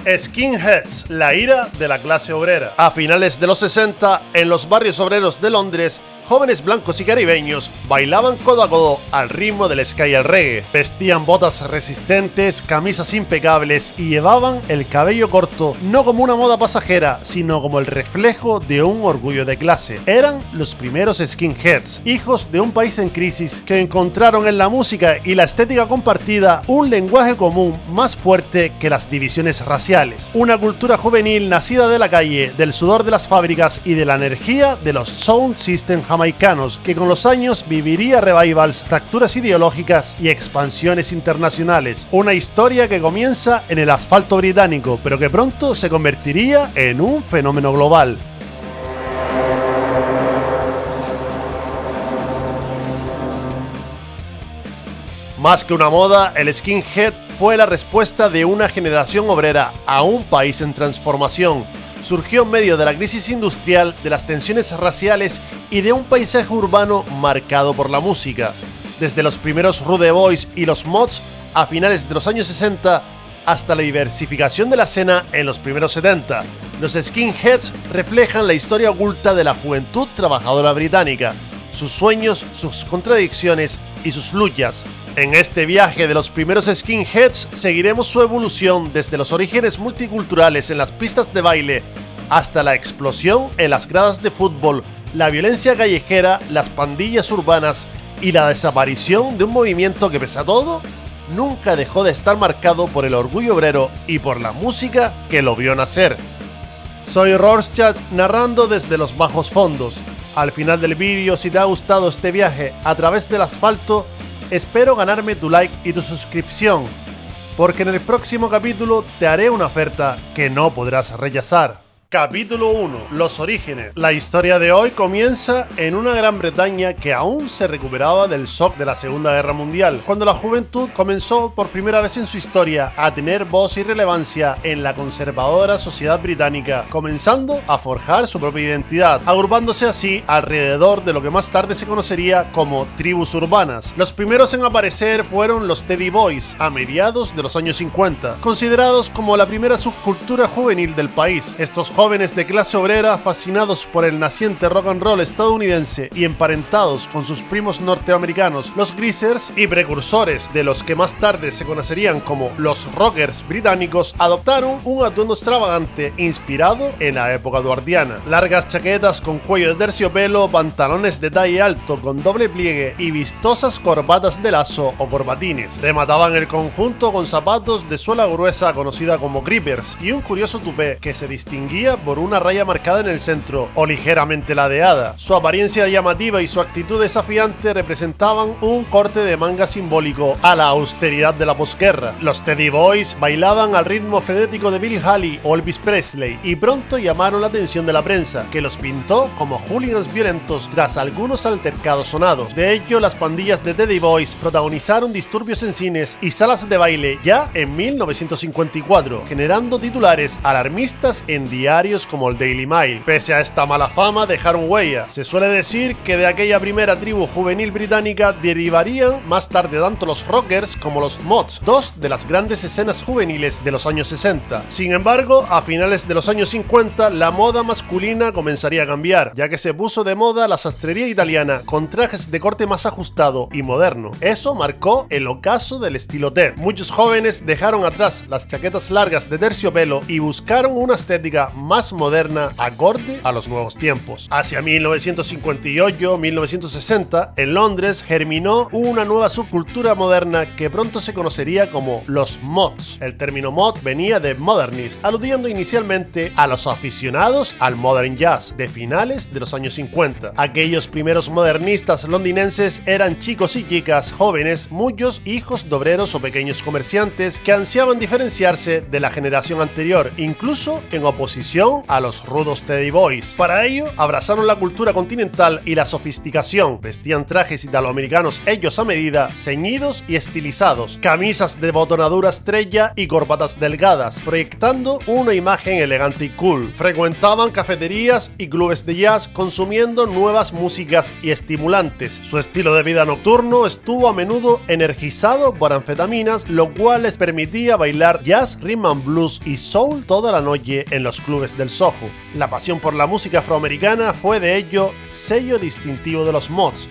Skinheads, la ira de la clase obrera. A finales de los 60, en los barrios obreros de Londres, jóvenes blancos y caribeños bailaban codo a codo al ritmo del ska y el reggae. Vestían botas resistentes, camisas impecables y llevaban el cabello corto no como una moda pasajera, sino como el reflejo de un orgullo de clase. Eran los primeros skinheads, hijos de un país en crisis que encontraron en la música y la estética compartida un lenguaje común más fuerte que las divisiones raciales. Una cultura juvenil nacida de la calle, del sudor de las fábricas y de la energía de los sound system jamaicanos, que con los años viviría revivals, fracturas ideológicas y expansiones internacionales. Una historia que comienza en el asfalto británico, pero que pronto se convertiría en un fenómeno global. Más que una moda, el skinhead fue la respuesta de una generación obrera a un país en transformación. Surgió en medio de la crisis industrial, de las tensiones raciales y de un paisaje urbano marcado por la música. Desde los primeros Rude Boys y los Mods a finales de los años 60 hasta la diversificación de la escena en los primeros 70, los skinheads reflejan la historia oculta de la juventud trabajadora británica, sus sueños, sus contradicciones y sus luchas. En este viaje de los primeros skinheads seguiremos su evolución desde los orígenes multiculturales en las pistas de baile hasta la explosión en las gradas de fútbol, la violencia callejera, las pandillas urbanas y la desaparición de un movimiento que, pese a todo, nunca dejó de estar marcado por el orgullo obrero y por la música que lo vio nacer. Soy Rorschach narrando desde los bajos fondos. Al final del vídeo, si te ha gustado este viaje a través del asfalto, espero ganarme tu like y tu suscripción, porque en el próximo capítulo te haré una oferta que no podrás rechazar. Capítulo 1. Los orígenes. La historia de hoy comienza en una Gran Bretaña que aún se recuperaba del shock de la Segunda Guerra Mundial, cuando la juventud comenzó por primera vez en su historia a tener voz y relevancia en la conservadora sociedad británica, comenzando a forjar su propia identidad, agrupándose así alrededor de lo que más tarde se conocería como tribus urbanas. Los primeros en aparecer fueron los Teddy Boys a mediados de los años 50, considerados como la primera subcultura juvenil del país. Estos jóvenes de clase obrera, fascinados por el naciente rock and roll estadounidense y emparentados con sus primos norteamericanos, los Greasers, y precursores de los que más tarde se conocerían como los rockers británicos, adoptaron un atuendo extravagante inspirado en la época eduardiana. Largas chaquetas con cuello de terciopelo, pantalones de talle alto con doble pliegue y vistosas corbatas de lazo o corbatines. Remataban el conjunto con zapatos de suela gruesa conocida como grippers y un curioso tupé que se distinguía por una raya marcada en el centro o ligeramente ladeada. Su apariencia llamativa y su actitud desafiante representaban un corte de manga simbólico a la austeridad de la posguerra. Los Teddy Boys bailaban al ritmo frenético de Bill Haley o Elvis Presley y pronto llamaron la atención de la prensa, que los pintó como hooligans violentos tras algunos altercados sonados. De hecho, las pandillas de Teddy Boys protagonizaron disturbios en cines y salas de baile ya en 1954, generando titulares alarmistas en diarios como el Daily Mail. Pese a esta mala fama, dejaron huella. Se suele decir que de aquella primera tribu juvenil británica derivarían más tarde tanto los rockers como los mods, dos de las grandes escenas juveniles de los años 60. Sin embargo, a finales de los años 50, la moda masculina comenzaría a cambiar, ya que se puso de moda la sastrería italiana con trajes de corte más ajustado y moderno. Eso marcó el ocaso del estilo Ted. Muchos jóvenes dejaron atrás las chaquetas largas de terciopelo y buscaron una estética más moderna acorde a los nuevos tiempos. Hacia 1958-1960, en Londres germinó una nueva subcultura moderna que pronto se conocería como los mods. El término mod venía de modernist, aludiendo inicialmente a los aficionados al modern jazz de finales de los años 50. Aquellos primeros modernistas londinenses eran chicos y chicas jóvenes, muchos hijos de obreros o pequeños comerciantes que ansiaban diferenciarse de la generación anterior, incluso en oposición oposición a los rudos Teddy Boys. Para ello, abrazaron la cultura continental y la sofisticación. Vestían trajes italoamericanos hechos a medida, ceñidos y estilizados, camisas de botonadura estrella y corbatas delgadas, proyectando una imagen elegante y cool. Frecuentaban cafeterías y clubes de jazz, consumiendo nuevas músicas y estimulantes. Su estilo de vida nocturno estuvo a menudo energizado por anfetaminas, lo cual les permitía bailar jazz, rhythm and blues y soul toda la noche en los clubes del Soho. La pasión por la música afroamericana fue de ello sello distintivo de los Mods.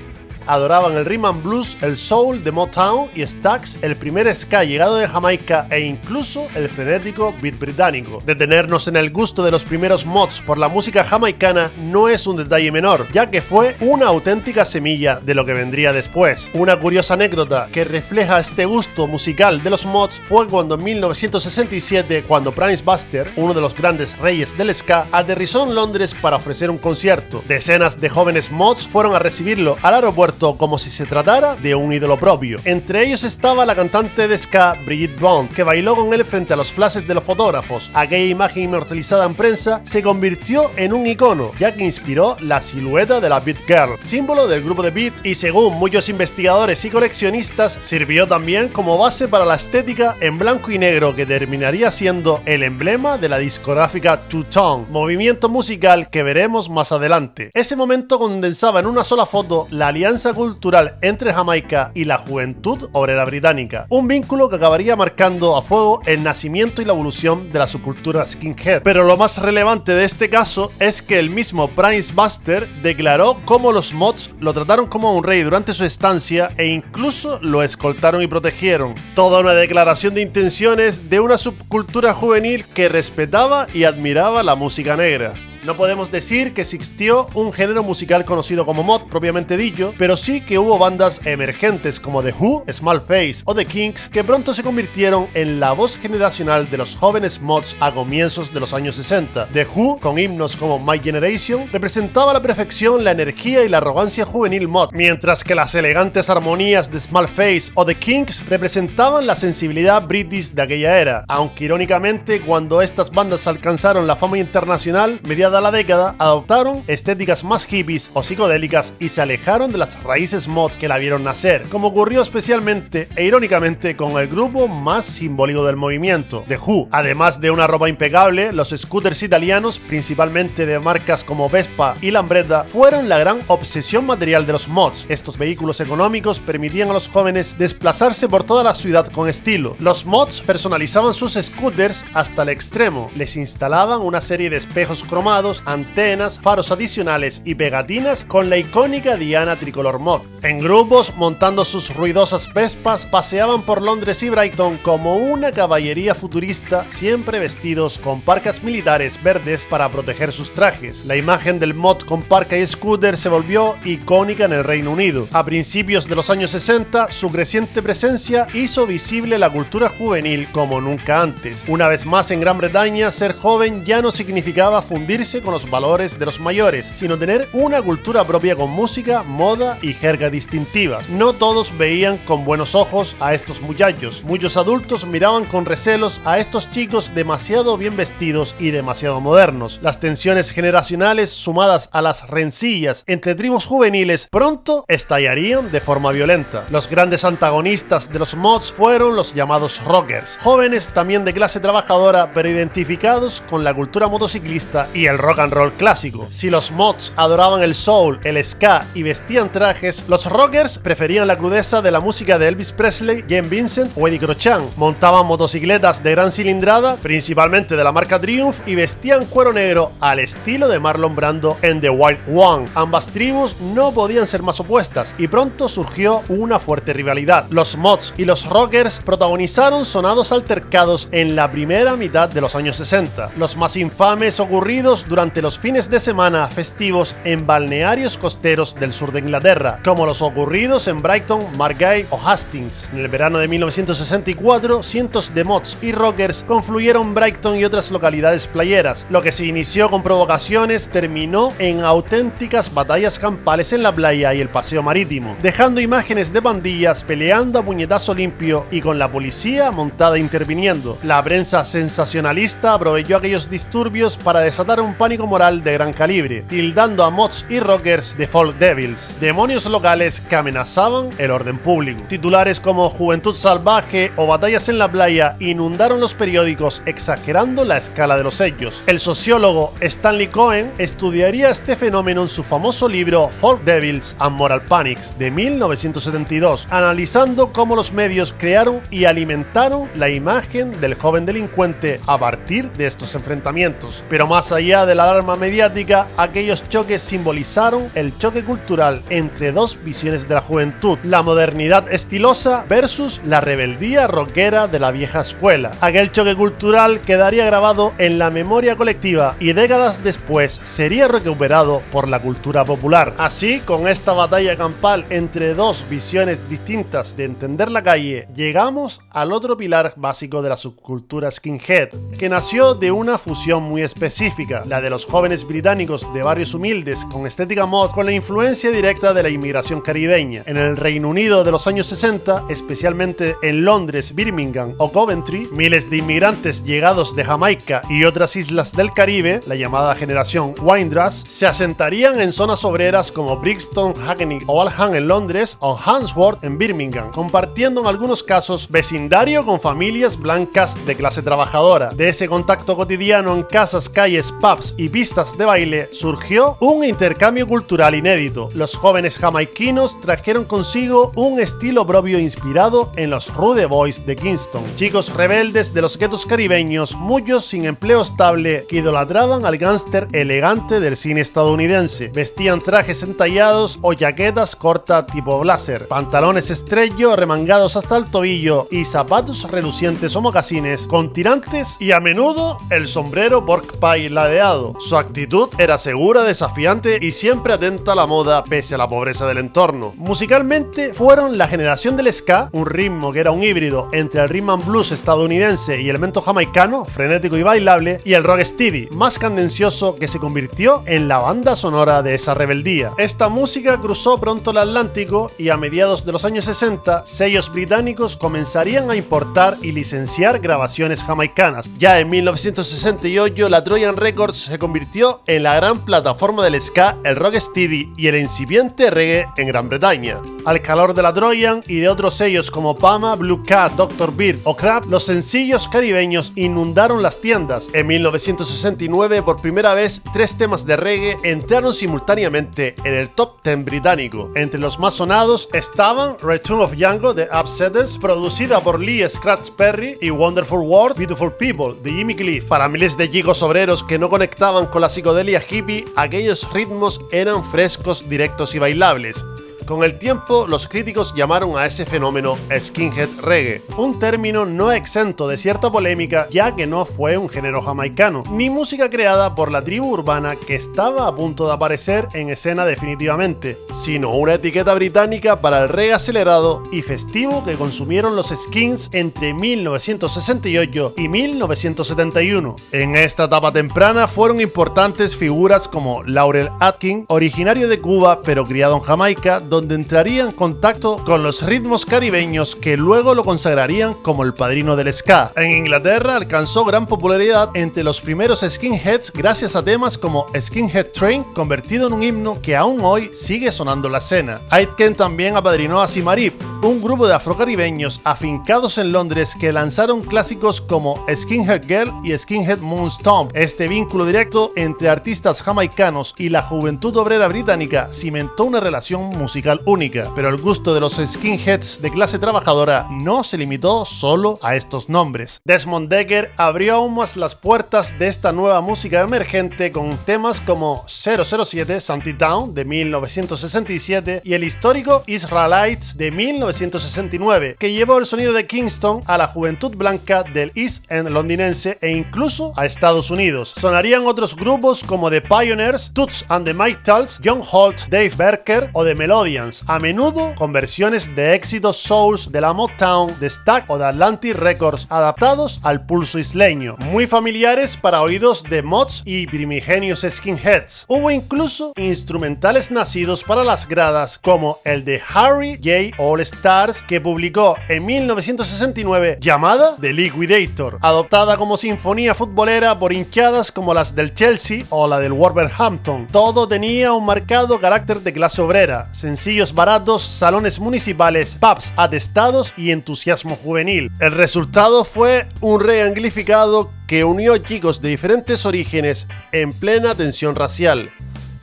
Adoraban el rhythm and blues, el soul de Motown y Stax, el primer ska llegado de Jamaica e incluso el frenético beat británico. Detenernos en el gusto de los primeros Mods por la música jamaicana no es un detalle menor, ya que fue una auténtica semilla de lo que vendría después. Una curiosa anécdota que refleja este gusto musical de los Mods fue cuando en 1967, cuando Prince Buster, uno de los grandes reyes del ska, aterrizó en Londres para ofrecer un concierto. Decenas de jóvenes Mods fueron a recibirlo al aeropuerto como si se tratara de un ídolo propio. Entre ellos estaba la cantante de ska Bridget Bond, que bailó con él frente a los flashes de los fotógrafos. Aquella imagen inmortalizada en prensa se convirtió en un icono, ya que inspiró la silueta de la Beat Girl, símbolo del grupo de Beat, y según muchos investigadores y coleccionistas, sirvió también como base para la estética en blanco y negro que terminaría siendo el emblema de la discográfica Two Tone, movimiento musical que veremos más adelante. Ese momento condensaba en una sola foto la alianza cultural entre Jamaica y la juventud obrera británica, un vínculo que acabaría marcando a fuego el nacimiento y la evolución de la subcultura skinhead. Pero lo más relevante de este caso es que el mismo Prince Buster declaró cómo los Mods lo trataron como un rey durante su estancia e incluso lo escoltaron y protegieron. Toda una declaración de intenciones de una subcultura juvenil que respetaba y admiraba la música negra. No podemos decir que existió un género musical conocido como mod propiamente dicho, pero sí que hubo bandas emergentes como The Who, Small Face o The Kinks que pronto se convirtieron en la voz generacional de los jóvenes mods a comienzos de los años 60. The Who, con himnos como My Generation, representaba a la perfección la energía y la arrogancia juvenil mod, mientras que las elegantes armonías de Small Face o The Kinks representaban la sensibilidad british de aquella era, aunque irónicamente cuando estas bandas alcanzaron la fama internacional, mediada la década, adoptaron estéticas más hippies o psicodélicas y se alejaron de las raíces mod que la vieron nacer, como ocurrió especialmente e irónicamente con el grupo más simbólico del movimiento, The Who. Además de una ropa impecable, los scooters italianos, principalmente de marcas como Vespa y Lambretta, fueron la gran obsesión material de los mods. Estos vehículos económicos permitían a los jóvenes desplazarse por toda la ciudad con estilo. Los mods personalizaban sus scooters hasta el extremo, les instalaban una serie de espejos cromados, antenas, faros adicionales y pegatinas con la icónica diana tricolor mod. En grupos, montando sus ruidosas Vespas, paseaban por Londres y Brighton como una caballería futurista, siempre vestidos con parcas militares verdes para proteger sus trajes. La imagen del mod con parca y scooter se volvió icónica en el Reino Unido. A principios de los años 60, su creciente presencia hizo visible la cultura juvenil como nunca antes. Una vez más en Gran Bretaña, ser joven ya no significaba fundirse con los valores de los mayores, sino tener una cultura propia con música, moda y jerga distintivas. No todos veían con buenos ojos a estos muchachos. Muchos adultos miraban con recelos a estos chicos demasiado bien vestidos y demasiado modernos. Las tensiones generacionales, sumadas a las rencillas entre tribus juveniles, pronto estallarían de forma violenta. Los grandes antagonistas de los mods fueron los llamados rockers, jóvenes también de clase trabajadora, pero identificados con la cultura motociclista y el rock and roll clásico. Si los mods adoraban el soul, el ska y vestían trajes, los rockers preferían la crudeza de la música de Elvis Presley, Jane Vincent o Eddie Crochan. Montaban motocicletas de gran cilindrada, principalmente de la marca Triumph, y vestían cuero negro al estilo de Marlon Brando en The Wild One. Ambas tribus no podían ser más opuestas y pronto surgió una fuerte rivalidad. Los mods y los rockers protagonizaron sonados altercados en la primera mitad de los años 60. Los más infames ocurridos durante los fines de semana festivos en balnearios costeros del sur de Inglaterra, como los ocurridos en Brighton, Margate o Hastings. En el verano de 1964, cientos de mods y rockers confluyeron en Brighton y otras localidades playeras. Lo que se inició con provocaciones terminó en auténticas batallas campales en la playa y el paseo marítimo, dejando imágenes de pandillas peleando a puñetazo limpio y con la policía montada interviniendo. La prensa sensacionalista aprovechó aquellos disturbios para desatar un pánico moral de gran calibre, tildando a mods y rockers de folk devils, demonios locales que amenazaban el orden público. Titulares como Juventud Salvaje o Batallas en la Playa inundaron los periódicos, exagerando la escala de los hechos. El sociólogo Stanley Cohen estudiaría este fenómeno en su famoso libro Folk Devils and Moral Panics de 1972, analizando cómo los medios crearon y alimentaron la imagen del joven delincuente a partir de estos enfrentamientos. Pero más allá de la alarma mediática, aquellos choques simbolizaron el choque cultural entre dos visiones de la juventud: la modernidad estilosa versus la rebeldía rockera de la vieja escuela. Aquel choque cultural quedaría grabado en la memoria colectiva y décadas después sería recuperado por la cultura popular. Así, con esta batalla campal entre dos visiones distintas de entender la calle, llegamos al otro pilar básico de la subcultura skinhead, que nació de una fusión muy específica, la de los jóvenes británicos de barrios humildes con estética mod, con la influencia directa de la inmigración caribeña. En el Reino Unido de los años 60, especialmente en Londres, Birmingham o Coventry, miles de inmigrantes llegados de Jamaica y otras islas del Caribe, la llamada generación Windrush, se asentarían en zonas obreras como Brixton, Hackney o Waltham en Londres o Handsworth en Birmingham, compartiendo en algunos casos vecindario con familias blancas de clase trabajadora. De ese contacto cotidiano en casas, calles, pubs y pistas de baile surgió un intercambio cultural inédito. Los jóvenes jamaiquinos trajeron consigo un estilo propio inspirado en los Rude Boys de Kingston, chicos rebeldes de los guetos caribeños, muchos sin empleo estable, que idolatraban al gángster elegante del cine estadounidense. Vestían trajes entallados o jaquetas cortas tipo blazer, pantalones estrello remangados hasta el tobillo y zapatos relucientes o mocasines con tirantes y a menudo el sombrero pork pie ladeado. Su actitud era segura, desafiante y siempre atenta a la moda pese a la pobreza del entorno. Musicalmente fueron la generación del ska, un ritmo que era un híbrido entre el rhythm and blues estadounidense y elemento jamaicano, frenético y bailable, y el rocksteady, más candencioso, que se convirtió en la banda sonora de esa rebeldía. Esta música cruzó pronto el Atlántico y a mediados de los años 60, sellos británicos comenzarían a importar y licenciar grabaciones jamaicanas. Ya en 1968, la Trojan Records se convirtió en la gran plataforma del ska, el rocksteady y el incipiente reggae en Gran Bretaña. Al calor de la Trojan y de otros sellos como Pama, Blue Cat, Dr. Beard o Crab, los sencillos caribeños inundaron las tiendas. En 1969, por primera vez, 3 temas de reggae entraron simultáneamente en el top 10 británico. Entre los más sonados estaban Return of Django de Upsetters, producida por Lee Scratch Perry, y Wonderful World, Beautiful People de Jimmy Cliff. Para miles de chicos obreros que no conectaban con la psicodelia hippie, aquellos ritmos eran frescos, directos y bailables. Con el tiempo, los críticos llamaron a ese fenómeno skinhead reggae, un término no exento de cierta polémica, ya que no fue un género jamaicano, ni música creada por la tribu urbana que estaba a punto de aparecer en escena definitivamente, sino una etiqueta británica para el reggae acelerado y festivo que consumieron los skins entre 1968 y 1971. En esta etapa temprana fueron importantes figuras como Laurel Atkins, originario de Cuba pero criado en Jamaica, donde entraría en contacto con los ritmos caribeños que luego lo consagrarían como el padrino del ska. En Inglaterra alcanzó gran popularidad entre los primeros skinheads gracias a temas como Skinhead Train, convertido en un himno que aún hoy sigue sonando en la escena. Aitken también apadrinó a Simarip, un grupo de afrocaribeños afincados en Londres que lanzaron clásicos como Skinhead Girl y Skinhead Moonstomp. Este vínculo directo entre artistas jamaicanos y la juventud obrera británica cimentó una relación musical única, pero el gusto de los skinheads de clase trabajadora no se limitó solo a estos nombres. Desmond Dekker abrió aún más las puertas de esta nueva música emergente con temas como 007 Shantytown de 1967 y el histórico Israelites de 1968. 1969, que llevó el sonido de Kingston a la juventud blanca del East End londinense e incluso a Estados Unidos. Sonarían otros grupos como The Pioneers, Toots and the Maytals, John Holt, Dave Barker o The Melodians, a menudo con versiones de éxitos souls de la Motown, de Stax o de Atlantic Records adaptados al pulso isleño, muy familiares para oídos de mods y primigenios skinheads. Hubo incluso instrumentales nacidos para las gradas como el de Harry J. All Stars, que publicó en 1969, llamada The Liquidator, adoptada como sinfonía futbolera por hinchadas como las del Chelsea o la del Wolverhampton. Todo tenía un marcado carácter de clase obrera, sencillos baratos, salones municipales, pubs atestados y entusiasmo juvenil. El resultado fue un reggae anglificado que unió chicos de diferentes orígenes en plena tensión racial.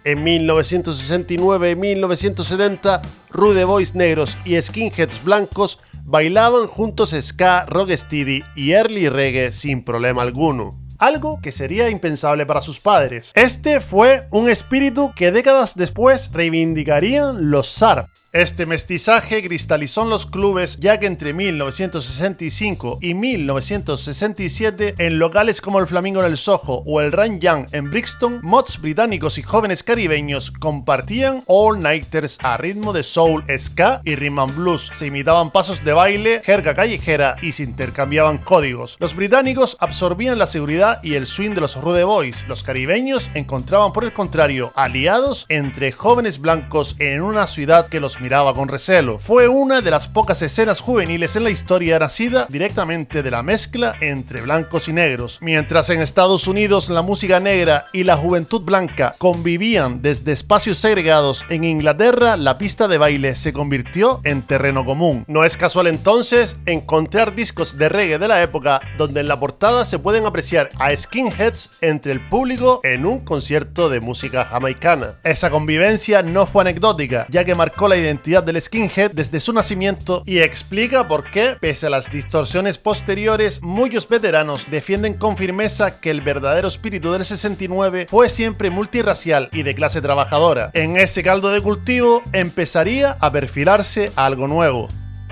En 1969 y 1970, rude boys negros y skinheads blancos bailaban juntos ska, rocksteady y early reggae sin problema alguno. Algo que sería impensable para sus padres. Este fue un espíritu que décadas después reivindicarían los Sarp. Este mestizaje cristalizó en los clubes, ya que entre 1965 y 1967, en locales como el Flamingo en el Soho o el Ran Young en Brixton, mods británicos y jóvenes caribeños compartían all-nighters a ritmo de soul, ska y rhythm and blues. Se imitaban pasos de baile, jerga callejera y se intercambiaban códigos. Los británicos absorbían la seguridad y el swing de los rude boys. Los caribeños encontraban, por el contrario, aliados entre jóvenes blancos en una ciudad que los miraba con recelo. Fue una de las pocas escenas juveniles en la historia nacida directamente de la mezcla entre blancos y negros. Mientras en Estados Unidos la música negra y la juventud blanca convivían desde espacios segregados, en Inglaterra la pista de baile se convirtió en terreno común. No es casual entonces encontrar discos de reggae de la época donde en la portada se pueden apreciar a skinheads entre el público en un concierto de música jamaicana. Esa convivencia no fue anecdótica, ya que marcó la identidad del skinhead desde su nacimiento y explica por qué, pese a las distorsiones posteriores, muchos veteranos defienden con firmeza que el verdadero espíritu del 69 fue siempre multirracial y de clase trabajadora. En ese caldo de cultivo empezaría a perfilarse algo nuevo.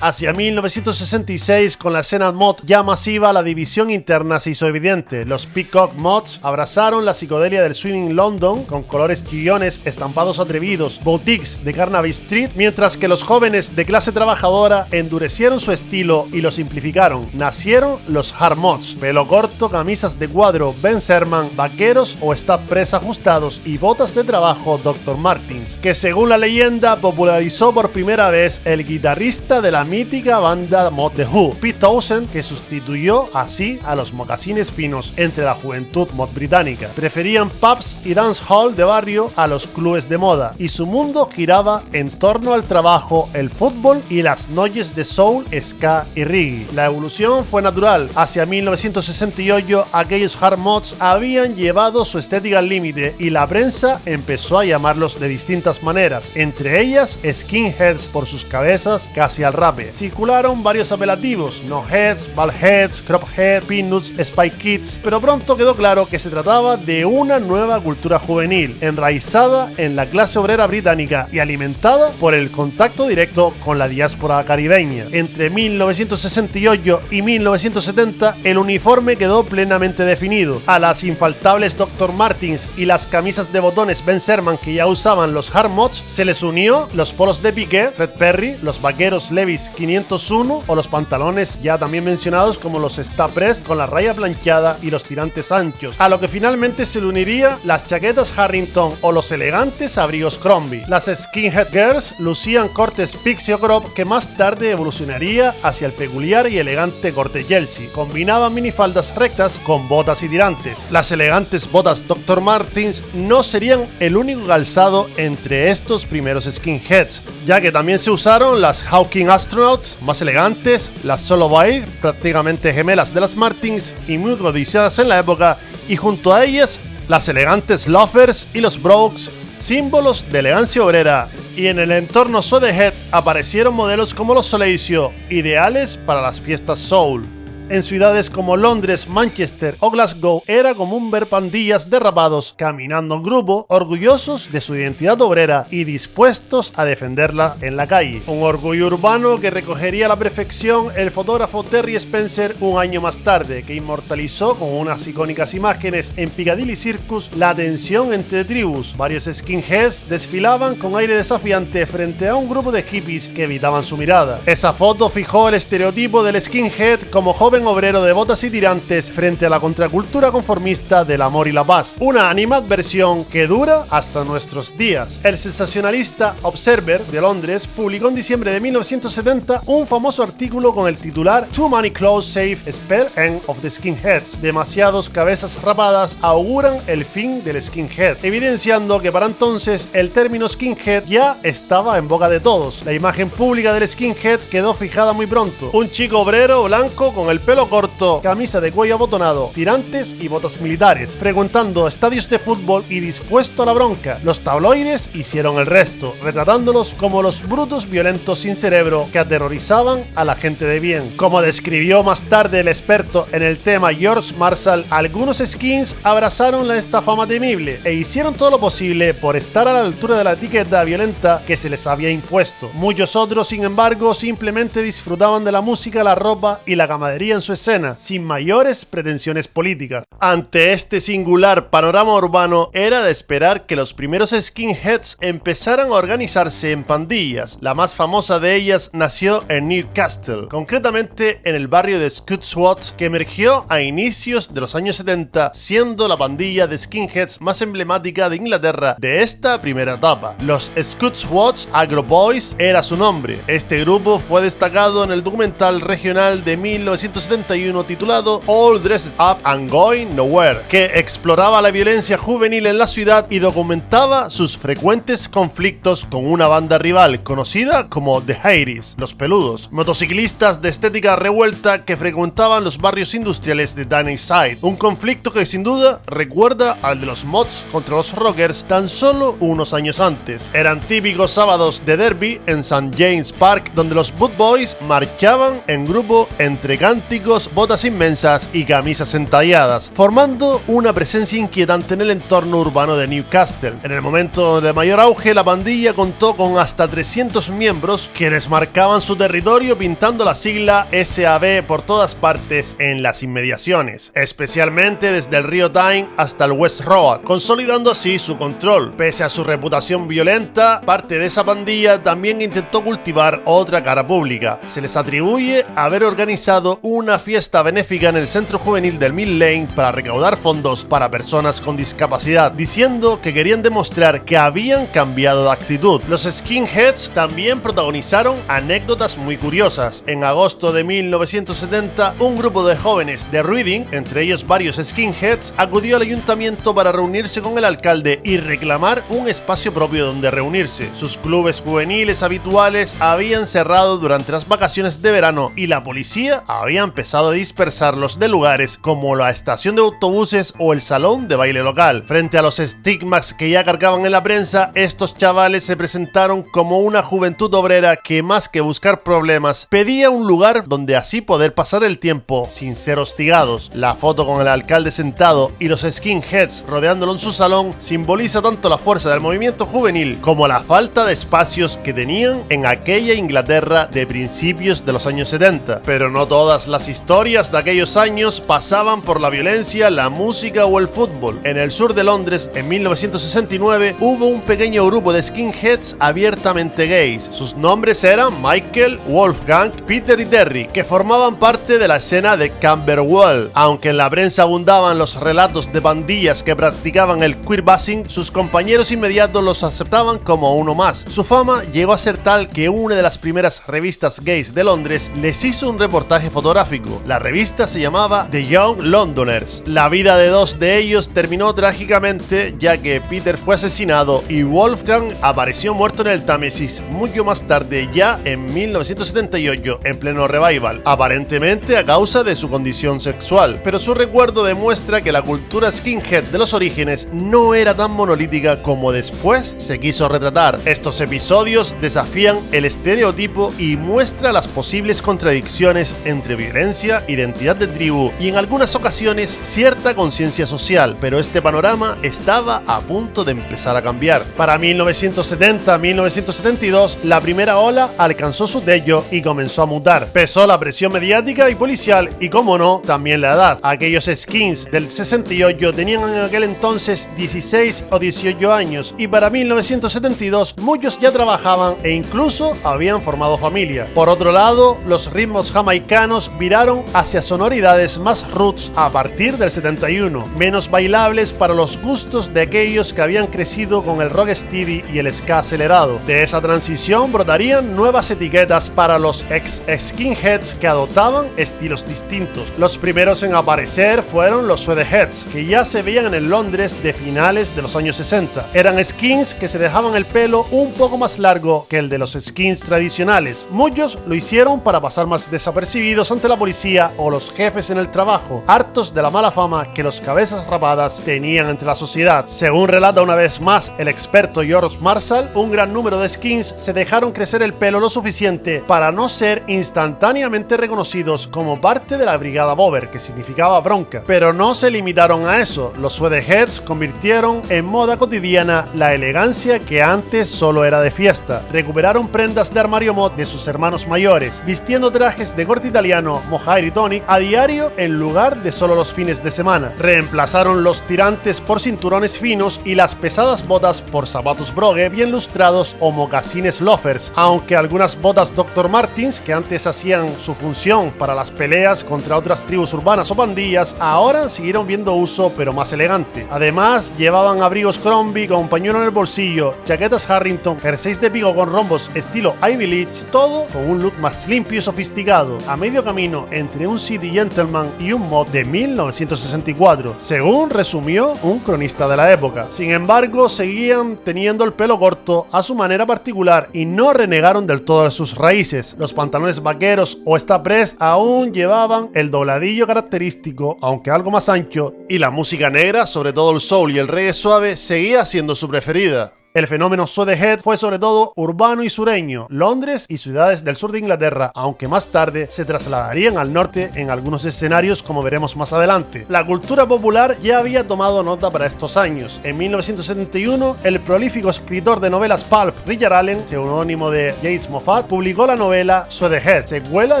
Hacia 1966, con la escena mod ya masiva, la división interna se hizo evidente. Los Peacock Mods abrazaron la psicodelia del swing London con colores chillones, estampados atrevidos, boutiques de Carnaby Street, mientras que los jóvenes de clase trabajadora endurecieron su estilo y lo simplificaron. Nacieron los Hard Mods: pelo corto, camisas de cuadro Ben Sherman, vaqueros o stab press ajustados y botas de trabajo Dr. Martens, que según la leyenda popularizó por primera vez el guitarrista de la mítica banda mod The Who, Pete Townshend, que sustituyó así a los mocasines finos entre la juventud mod británica. Preferían pubs y dancehall de barrio a los clubes de moda, y su mundo giraba en torno al trabajo, el fútbol y las noches de soul, ska y reggae. La evolución fue natural. Hacia 1968, aquellos hard mods habían llevado su estética al límite y la prensa empezó a llamarlos de distintas maneras, entre ellas skinheads por sus cabezas casi al rap. Circularon varios apelativos: no heads, bald heads, crop head, peanuts, spy kids, pero pronto quedó claro que se trataba de una nueva cultura juvenil, enraizada en la clase obrera británica y alimentada por el contacto directo con la diáspora caribeña. Entre 1968 y 1970, el uniforme quedó plenamente definido. A las infaltables Dr. Martens y las camisas de botones Ben Sherman que ya usaban los hard mods, se les unió los polos de piqué Fred Perry, los vaqueros Levi's 501 o los pantalones ya también mencionados como los stab press con la raya planchada y los tirantes anchos, a lo que finalmente se le uniría las chaquetas Harrington o los elegantes abrigos Crombie. Las skinhead girls lucían cortes pixie o crop que más tarde evolucionaría hacia el peculiar y elegante corte Chelsea. Combinaban minifaldas rectas con botas y tirantes. Las elegantes botas Dr. Martens no serían el único calzado entre estos primeros skinheads, ya que también se usaron las Hawking Astronaut, más elegantes, las Solo Bair, prácticamente gemelas de las Martens y muy codiciadas en la época, y junto a ellas las elegantes Loafers y los Brogues, símbolos de elegancia obrera. Y en el entorno Sodehead aparecieron modelos como los Soleisio, ideales para las fiestas soul. En ciudades como Londres, Manchester o Glasgow era común ver pandillas de rapados caminando en grupo, orgullosos de su identidad obrera y dispuestos a defenderla en la calle. Un orgullo urbano que recogería a la perfección el fotógrafo Terry Spencer un año más tarde, que inmortalizó con unas icónicas imágenes en Piccadilly Circus la tensión entre tribus. Varios skinheads desfilaban con aire desafiante frente a un grupo de hippies que evitaban su mirada. Esa foto fijó el estereotipo del skinhead como joven obrero de botas y tirantes frente a la contracultura conformista del amor y la paz. Una animadversión que dura hasta nuestros días. El sensacionalista Observer de Londres publicó en diciembre de 1970 un famoso artículo con el titular Too Many Clothes Save Spell End of the Skinheads. Demasiados cabezas rapadas auguran el fin del skinhead, evidenciando que para entonces el término skinhead ya estaba en boca de todos. La imagen pública del skinhead quedó fijada muy pronto. Un chico obrero blanco con el pelo corto, camisa de cuello abotonado, tirantes y botas militares, frecuentando estadios de fútbol y dispuesto a la bronca. Los tabloides hicieron el resto, retratándolos como los brutos violentos sin cerebro que aterrorizaban a la gente de bien. Como describió más tarde el experto en el tema George Marshall, algunos skins abrazaron esta fama temible e hicieron todo lo posible por estar a la altura de la etiqueta violenta que se les había impuesto. Muchos otros, sin embargo, simplemente disfrutaban de la música, la ropa y la camaradería en su escena, sin mayores pretensiones políticas. Ante este singular panorama urbano, era de esperar que los primeros skinheads empezaran a organizarse en pandillas. La más famosa de ellas nació en Newcastle, concretamente en el barrio de Scotswold, que emergió a inicios de los años 70, siendo la pandilla de skinheads más emblemática de Inglaterra de esta primera etapa. Los Scotswold Agro Boys era su nombre. Este grupo fue destacado en el documental regional de 1971 titulado All Dressed Up and Going Nowhere, que exploraba la violencia juvenil en la ciudad y documentaba sus frecuentes conflictos con una banda rival conocida como The Hairies, los peludos, motociclistas de estética revuelta que frecuentaban los barrios industriales de Downside, un conflicto que sin duda recuerda al de los mods contra los rockers tan solo unos años antes. Eran típicos sábados de derby en St. James Park, donde los Boot Boys marchaban en grupo entre cánticos, botas inmensas y camisas entalladas, formando una presencia inquietante en el entorno urbano de Newcastle. En el momento de mayor auge, la pandilla contó con hasta 300 miembros, quienes marcaban su territorio pintando la sigla SAB por todas partes en las inmediaciones, especialmente desde el río Tyne hasta el West Road, consolidando así su control. Pese a su reputación violenta, parte de esa pandilla también intentó cultivar otra cara pública. Se les atribuye haber organizado una fiesta benéfica en el centro juvenil del Mill Lane para recaudar fondos para personas con discapacidad, diciendo que querían demostrar que habían cambiado de actitud. Los skinheads también protagonizaron anécdotas muy curiosas. En agosto de 1970, un grupo de jóvenes de Reading, entre ellos varios skinheads, acudió al ayuntamiento para reunirse con el alcalde y reclamar un espacio propio donde reunirse. Sus clubes juveniles habituales habían cerrado durante las vacaciones de verano y la policía había empezado a dispersarlos de lugares como la estación de autobuses o el salón de baile local. Frente a los estigmas que ya cargaban en la prensa, estos chavales se presentaron como una juventud obrera que, más que buscar problemas, pedía un lugar donde así poder pasar el tiempo sin ser hostigados. La foto con el alcalde sentado y los skinheads rodeándolo en su salón simboliza tanto la fuerza del movimiento juvenil como la falta de espacios que tenían en aquella Inglaterra de principios de los años 70. Pero no todas las historias de aquellos años pasaban por la violencia, la música o el fútbol. En el sur de Londres, en 1969, hubo un pequeño grupo de skinheads abiertamente gays. Sus nombres eran Michael, Wolfgang, Peter y Terry, que formaban parte de la escena de Camberwell. Aunque en la prensa abundaban los relatos de pandillas que practicaban el queerbashing, sus compañeros inmediatos los aceptaban como uno más. Su fama llegó a ser tal que una de las primeras revistas gays de Londres les hizo un reportaje fotográfico. La revista se llamaba The Young Londoners. La vida de dos de ellos terminó trágicamente, ya que Peter fue asesinado y Wolfgang apareció muerto en el Támesis mucho más tarde, ya en 1978, en pleno revival. Aparentemente principalmente a causa de su condición sexual, pero su recuerdo demuestra que la cultura skinhead de los orígenes no era tan monolítica como después se quiso retratar. Estos episodios desafían el estereotipo y muestra las posibles contradicciones entre violencia, identidad de tribu y en algunas ocasiones cierta conciencia social, pero este panorama estaba a punto de empezar a cambiar. Para 1970-1972, la primera ola alcanzó su techo y comenzó a mutar. Pesó la presión mediática y policial y, como no, también la edad. Aquellos skins del 68 tenían en aquel entonces 16 o 18 años y para 1972 muchos ya trabajaban e incluso habían formado familia. Por otro lado, los ritmos jamaicanos viraron hacia sonoridades más roots a partir del 71, menos bailables para los gustos de aquellos que habían crecido con el rocksteady y el ska acelerado. De esa transición brotarían nuevas etiquetas para los ex-skinheads que adoptaban estilos distintos. Los primeros en aparecer fueron los Sweaterheads, que ya se veían en el Londres de finales de los años 60. Eran skins que se dejaban el pelo un poco más largo que el de los skins tradicionales. Muchos lo hicieron para pasar más desapercibidos ante la policía o los jefes en el trabajo, hartos de la mala fama que los cabezas rapadas tenían entre la sociedad. Según relata una vez más el experto George Marshall, un gran número de skins se dejaron crecer el pelo lo suficiente para no ser instantáneamente reconocidos como parte de la brigada Bobber, que significaba bronca. Pero no se limitaron a eso. Los Sweaterheads convirtieron en moda cotidiana la elegancia que antes solo era de fiesta. Recuperaron prendas de armario mod de sus hermanos mayores, vistiendo trajes de corte italiano, mohair y tonic a diario en lugar de solo los fines de semana. Reemplazaron los tirantes por cinturones finos y las pesadas botas por zapatos brogue bien lustrados o mocasines loafers, aunque algunas botas Dr. Martens, que antes hacían su función para las peleas contra otras tribus urbanas o pandillas, ahora siguieron viendo uso pero más elegante. Además, llevaban abrigos Crombie con pañuelo en el bolsillo, chaquetas Harrington, jerseys de pico con rombos estilo Ivy League, todo con un look más limpio y sofisticado, a medio camino entre un city gentleman y un mod de 1964, según resumió un cronista de la época. Sin embargo, seguían teniendo el pelo corto a su manera particular y no renegaron del todo de sus raíces. Los pantalones vaqueros o strapless aún llevaban el dobladillo característico, aunque algo más ancho, y la música negra, sobre todo el soul y el reggae suave, seguía siendo su preferida. El fenómeno Sweaterhead fue sobre todo urbano y sureño, Londres y ciudades del sur de Inglaterra, aunque más tarde se trasladarían al norte en algunos escenarios, como veremos más adelante. La cultura popular ya había tomado nota para estos años. En 1971, el prolífico escritor de novelas pulp Richard Allen, seudónimo de James Moffat, publicó la novela Sweaterhead, secuela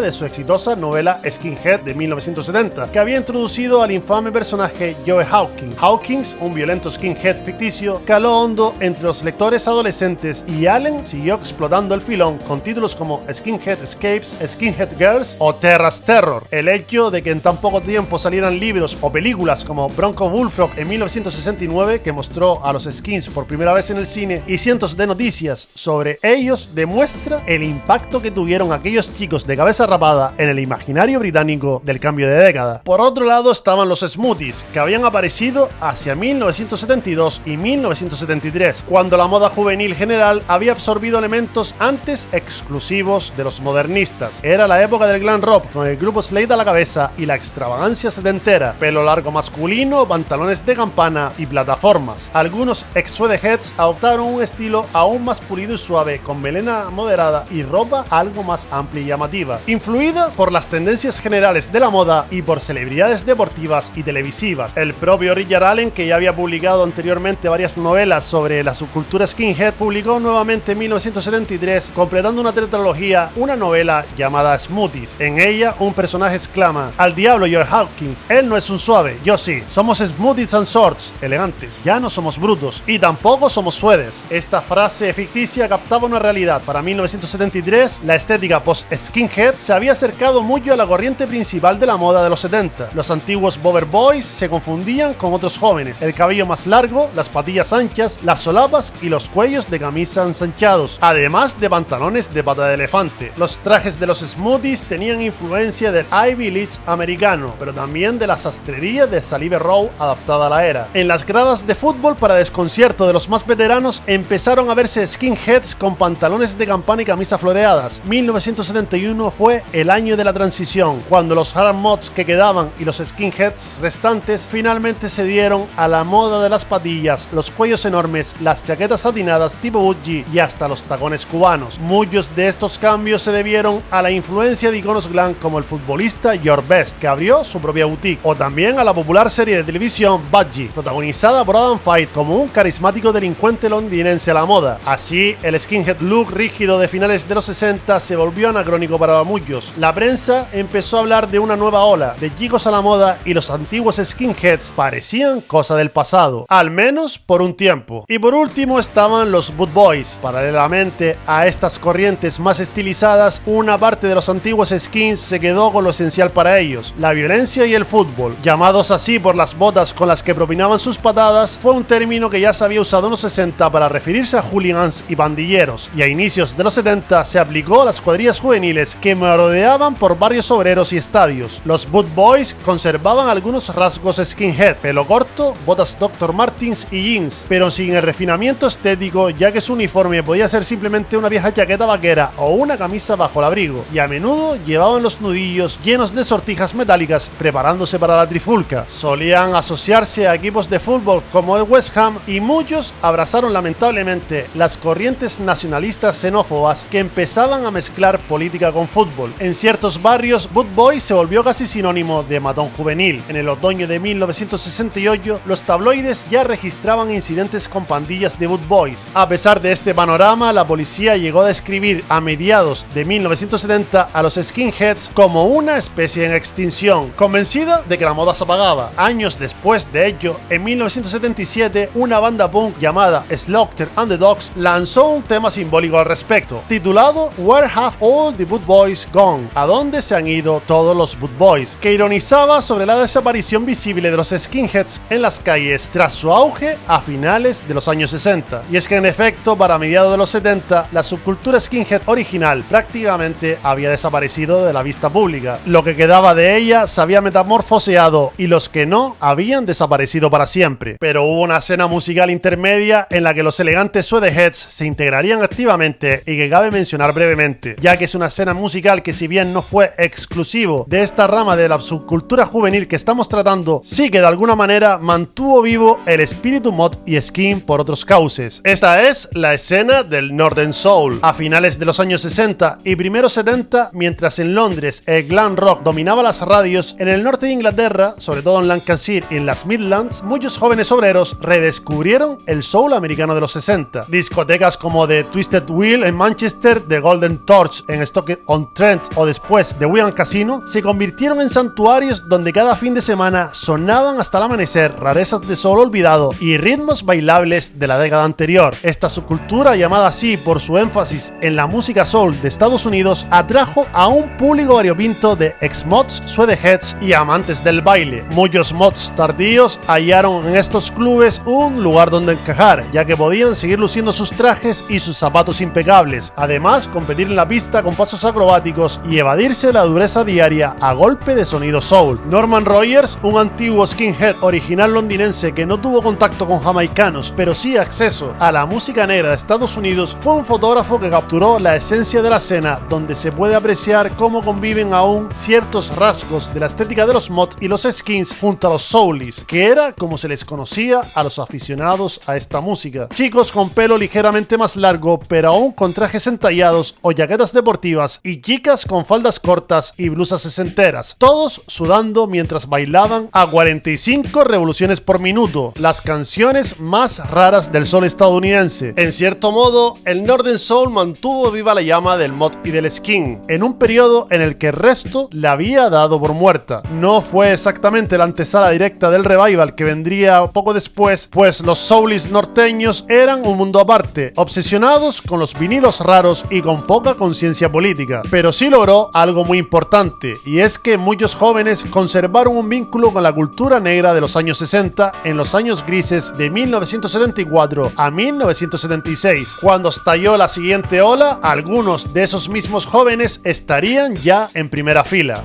de su exitosa novela Skinhead de 1970, que había introducido al infame personaje Joe Hawkins. Hawkins, un violento skinhead ficticio, caló hondo entre los lectores adolescentes y Allen siguió explotando el filón con títulos como Skinhead Escapes, Skinhead Girls o Terra's Terror. El hecho de que en tan poco tiempo salieran libros o películas como Bronco Bullfrog en 1969, que mostró a los skins por primera vez en el cine, y cientos de noticias sobre ellos, demuestra el impacto que tuvieron aquellos chicos de cabeza rapada en el imaginario británico del cambio de década. Por otro lado estaban los smoothies, que habían aparecido hacia 1972 y 1973, cuando la moda juvenil general había absorbido elementos antes exclusivos de los modernistas. Era la época del glam rock, con el grupo Slade a la cabeza y la extravagancia setentera, pelo largo masculino, pantalones de campana y plataformas. Algunos ex-Sweaterheads adoptaron un estilo aún más pulido y suave, con melena moderada y ropa algo más amplia y llamativa, influida por las tendencias generales de la moda y por celebridades deportivas y televisivas. El propio Richard Allen, que ya había publicado anteriormente varias novelas sobre la subcultura skinhead, publicó nuevamente en 1973, completando una tetralogía, una novela llamada Smoothies. En ella, un personaje exclama: "Al diablo Joe Hawkins, él no es un suave, yo sí. Somos smoothies and swords, elegantes. Ya no somos brutos. Y tampoco somos suedes". Esta frase ficticia captaba una realidad. Para 1973, la estética post-skinhead se había acercado mucho a la corriente principal de la moda de los 70. Los antiguos Bobber Boys se confundían con otros jóvenes. El cabello más largo, las patillas anchas, las solapas cortas y los cuellos de camisa ensanchados, además de pantalones de pata de elefante. Los trajes de los smoothies tenían influencia del Ivy League americano, pero también de la sastrería de Salive Row adaptada a la era. En las gradas de fútbol, para desconcierto de los más veteranos, empezaron a verse skinheads con pantalones de campana y camisa floreadas. 1971 fue el año de la transición, cuando los hard mods que quedaban y los skinheads restantes finalmente se dieron a la moda de las patillas, los cuellos enormes, las chaquetas satinadas tipo Gucci y hasta los tacones cubanos. Muchos de estos cambios se debieron a la influencia de iconos glam como el futbolista George Best, que abrió su propia boutique, o también a la popular serie de televisión Budgie, protagonizada por Adam Fight como un carismático delincuente londinense a la moda. Así, el skinhead look rígido de finales de los 60 se volvió anacrónico para muchos. La prensa empezó a hablar de una nueva ola de chicos a la moda y los antiguos skinheads parecían cosa del pasado, al menos por un tiempo. Y por último estaban los boot boys. Paralelamente a estas corrientes más estilizadas, una parte de los antiguos skins se quedó con lo esencial para ellos, la violencia y el fútbol. Llamados así por las botas con las que propinaban sus patadas, fue un término que ya se había usado en los 60 para referirse a hooligans y pandilleros, y a inicios de los 70 se aplicó a las cuadrillas juveniles que merodeaban por barrios obreros y estadios. Los boot boys conservaban algunos rasgos skinhead, pelo corto, botas Dr. Martens y jeans, pero sin el refinamiento estético, ya que su uniforme podía ser simplemente una vieja chaqueta vaquera o una camisa bajo el abrigo, y a menudo llevaban los nudillos llenos de sortijas metálicas preparándose para la trifulca. Solían asociarse a equipos de fútbol como el West Ham, y muchos abrazaron lamentablemente las corrientes nacionalistas xenófobas que empezaban a mezclar política con fútbol. En ciertos barrios, boot boy se volvió casi sinónimo de matón juvenil. En el otoño de 1968, los tabloides ya registraban incidentes con pandillas de boot boys. A pesar de este panorama, la policía llegó a describir a mediados de 1970 a los skinheads como una especie en extinción, convencida de que la moda se apagaba. Años después de ello, en 1977, una banda punk llamada Slaughter and the Dogs lanzó un tema simbólico al respecto, titulado Where Have All the Boot Boys Gone? ¿A dónde se han ido todos los boot boys?, que ironizaba sobre la desaparición visible de los skinheads en las calles tras su auge a finales de los años 60. Y es que en efecto, para mediados de los 70, la subcultura skinhead original prácticamente había desaparecido de la vista pública. Lo que quedaba de ella se había metamorfoseado y los que no habían desaparecido para siempre. Pero hubo una escena musical intermedia en la que los elegantes Sweaterheads se integrarían activamente y que cabe mencionar brevemente, ya que es una escena musical que, si bien no fue exclusivo de esta rama de la subcultura juvenil que estamos tratando, sí que de alguna manera mantuvo vivo el espíritu mod y skin por otros cauces. Esta es la escena del Northern Soul. A finales de los años 60 y primeros 70, mientras en Londres el glam rock dominaba las radios, en el norte de Inglaterra, sobre todo en Lancashire y en las Midlands, muchos jóvenes obreros redescubrieron el soul americano de los 60. Discotecas como The Twisted Wheel en Manchester, The Golden Torch en Stoke-on-Trent o después The Wigan Casino se convirtieron en santuarios donde cada fin de semana sonaban hasta el amanecer rarezas de soul olvidado y ritmos bailables de la década anterior. Esta subcultura, llamada así por su énfasis en la música soul de Estados Unidos, atrajo a un público variopinto de ex-mods, sweaterheads y amantes del baile. Muchos mods tardíos hallaron en estos clubes un lugar donde encajar, ya que podían seguir luciendo sus trajes y sus zapatos impecables, además competir en la pista con pasos acrobáticos y evadirse la dureza diaria a golpe de sonido soul. Norman Rogers, un antiguo skinhead original londinense que no tuvo contacto con jamaicanos, pero sí acceso a la música negra de Estados Unidos, fue un fotógrafo que capturó la esencia de la escena, donde se puede apreciar cómo conviven aún ciertos rasgos de la estética de los mods y los skins junto a los soulies, que era como se les conocía a los aficionados a esta música. Chicos con pelo ligeramente más largo, pero aún con trajes entallados o jaquetas deportivas, y chicas con faldas cortas y blusas sesenteras, todos sudando mientras bailaban a 45 revoluciones por minuto, las canciones más raras del soul estadounidense. En cierto modo, el Northern Soul mantuvo viva la llama del mod y del skin, en un periodo en el que el resto la había dado por muerta. No fue exactamente la antesala directa del revival que vendría poco después, pues los soulies norteños eran un mundo aparte, obsesionados con los vinilos raros y con poca conciencia política. Pero sí logró algo muy importante, y es que muchos jóvenes conservaron un vínculo con la cultura negra de los años 60 en los años grises de 1974 1974 a 1976. Cuando estalló la siguiente ola, algunos de esos mismos jóvenes estarían ya en primera fila.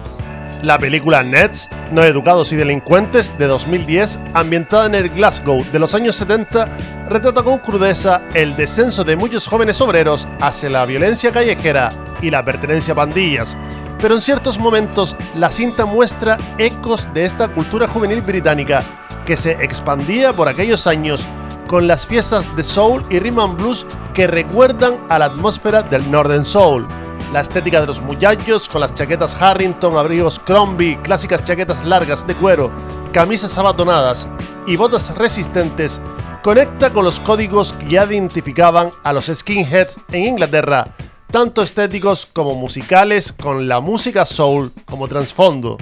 La película Nets, No Educados y Delincuentes, de 2010, ambientada en el Glasgow de los años 70, retrata con crudeza el descenso de muchos jóvenes obreros hacia la violencia callejera y la pertenencia a pandillas, pero en ciertos momentos la cinta muestra ecos de esta cultura juvenil británica que se expandía por aquellos años con las fiestas de soul y rhythm and blues que recuerdan a la atmósfera del Northern Soul. La estética de los muchachos con las chaquetas Harrington, abrigos Crombie, clásicas chaquetas largas de cuero, camisas abotonadas y botas resistentes conecta con los códigos que ya identificaban a los skinheads en Inglaterra, tanto estéticos como musicales, con la música soul como trasfondo.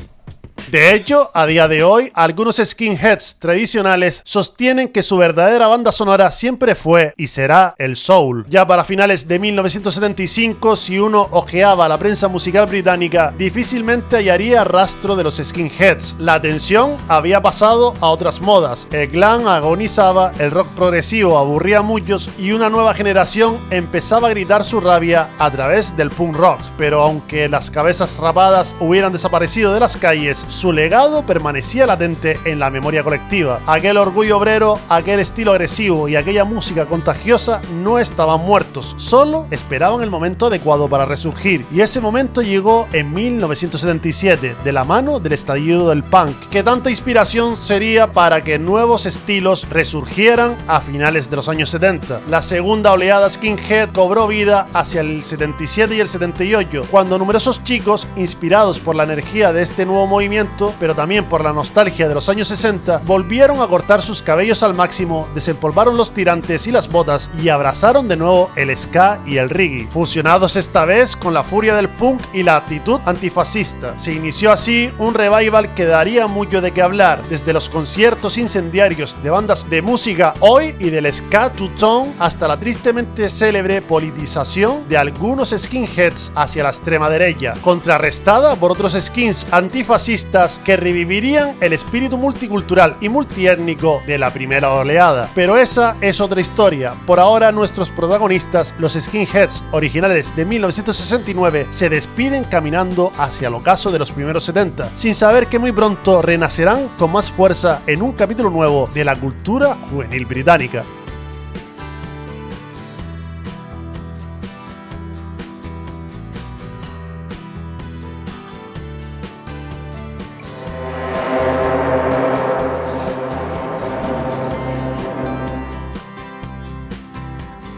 De hecho, a día de hoy, algunos skinheads tradicionales sostienen que su verdadera banda sonora siempre fue y será el soul. Ya para finales de 1975, si uno ojeaba la prensa musical británica, difícilmente hallaría rastro de los skinheads. La atención había pasado a otras modas, el glam agonizaba, el rock progresivo aburría a muchos y una nueva generación empezaba a gritar su rabia a través del punk rock. Pero aunque las cabezas rapadas hubieran desaparecido de las calles, su legado permanecía latente en la memoria colectiva. Aquel orgullo obrero, aquel estilo agresivo y aquella música contagiosa no estaban muertos, solo esperaban el momento adecuado para resurgir. Y ese momento llegó en 1977, de la mano del estallido del punk, que tanta inspiración sería para que nuevos estilos resurgieran a finales de los años 70. La segunda oleada skinhead cobró vida hacia el 77 y el 78, cuando numerosos chicos, inspirados por la energía de este nuevo movimiento, pero también por la nostalgia de los años 60, volvieron a cortar sus cabellos al máximo, desempolvaron los tirantes y las botas y abrazaron de nuevo el ska y el reggae, fusionados esta vez con la furia del punk y la actitud antifascista. Se inició así un revival que daría mucho de qué hablar, desde los conciertos incendiarios de bandas de música hoy y del ska two-tone hasta la tristemente célebre politización de algunos skinheads hacia la extrema derecha, contrarrestada por otros skins antifascistas que revivirían el espíritu multicultural y multiétnico de la primera oleada. Pero esa es otra historia. Por ahora nuestros protagonistas, los skinheads originales de 1969, se despiden caminando hacia el ocaso de los primeros 70, sin saber que muy pronto renacerán con más fuerza en un capítulo nuevo de la cultura juvenil británica.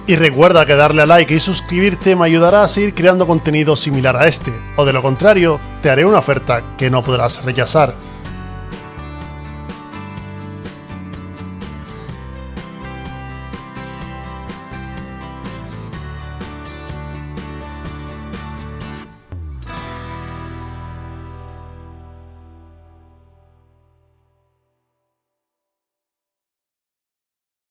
Y recuerda que darle a like y suscribirte me ayudará a seguir creando contenido similar a este, o de lo contrario, te haré una oferta que no podrás rechazar.